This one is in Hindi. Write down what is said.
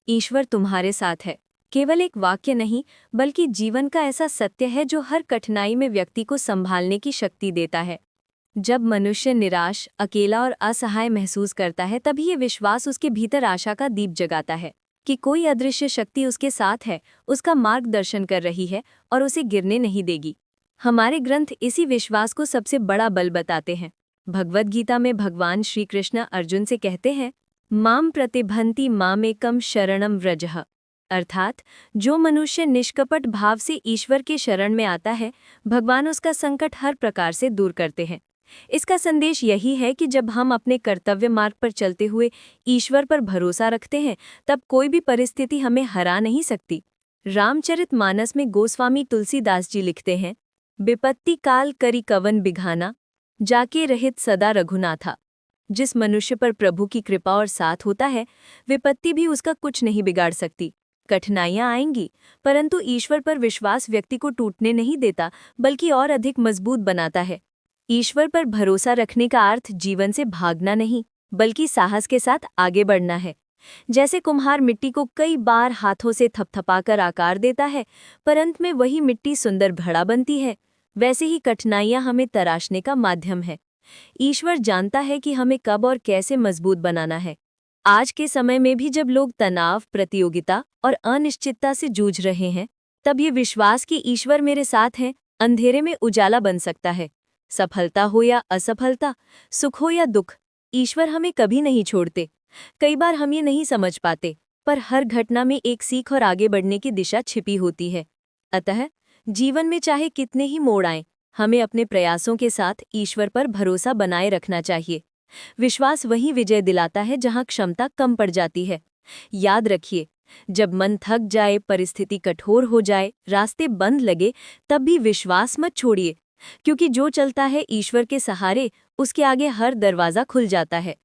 ईश्वर तुम्हारे साथ है केवल एक वाक्य नहीं, बल्कि जीवन का ऐसा सत्य है जो हर कठिनाई में व्यक्ति को संभालने की शक्ति देता है। जब मनुष्य निराश, अकेला और असहाय महसूस करता है, तभी ये विश्वास उसके भीतर आशा का दीप जगाता है कि कोई अदृश्य शक्ति उसके साथ है, उसका मार्गदर्शन कर रही है और उसे गिरने नहीं देगी। हमारे ग्रंथ इसी विश्वास को सबसे बड़ा बल बताते हैं। भगवद गीता में भगवान श्री कृष्ण अर्जुन से कहते हैं, माम प्रतिभंति मामेकम शरणम व्रजः, अर्थात जो मनुष्य निष्कपट भाव से ईश्वर के शरण में आता है, भगवान उसका संकट हर प्रकार से दूर करते हैं। इसका संदेश यही है कि जब हम अपने कर्तव्य मार्ग पर चलते हुए ईश्वर पर भरोसा रखते हैं, तब कोई भी परिस्थिति हमें हरा नहीं सकती। रामचरितमानस में गोस्वामी तुलसीदास जी लिखते हैं, विपत्ति काल करी कवन बिघाना, जाके रहित सदा रघुनाथा। जिस मनुष्य पर प्रभु की कृपा और साथ होता है, विपत्ति भी उसका कुछ नहीं बिगाड़ सकती। कठिनाइयां आएंगी, परंतु ईश्वर पर विश्वास व्यक्ति को टूटने नहीं देता, बल्कि और अधिक मजबूत बनाता है। ईश्वर पर भरोसा रखने का अर्थ जीवन से भागना नहीं, बल्कि साहस के साथ आगे बढ़ना है। जैसे कुम्हार मिट्टी को कई बार हाथों से थपथपाकर आकार देता है, पर अंत में वही मिट्टी सुंदर घड़ा बनती है, वैसे ही कठिनाइयां हमें तराशने का माध्यम है। ईश्वर जानता है कि हमें कब और कैसे मजबूत बनाना है। आज के समय में भी जब लोग तनाव, प्रतियोगिता और अनिश्चितता से जूझ रहे हैं, तब ये विश्वास कि ईश्वर मेरे साथ हैं, अंधेरे में उजाला बन सकता है। सफलता हो या असफलता, सुख हो या दुख, ईश्वर हमें कभी नहीं छोड़ते। कई बार हम ये नहीं समझ पाते, पर हर घटना में एक सीख और आगे बढ़ने की दिशा छिपी होती है। अतः जीवन में चाहे कितने ही मोड़ आएं, हमें अपने प्रयासों के साथ ईश्वर पर भरोसा बनाए रखना चाहिए। विश्वास वही विजय दिलाता है जहां क्षमता कम पड़ जाती है। याद रखिए, जब मन थक जाए, परिस्थिति कठोर हो जाए, रास्ते बंद लगे, तब भी विश्वास मत छोड़िए, क्योंकि जो चलता है ईश्वर के सहारे, उसके आगे हर दरवाजा खुल जाता है।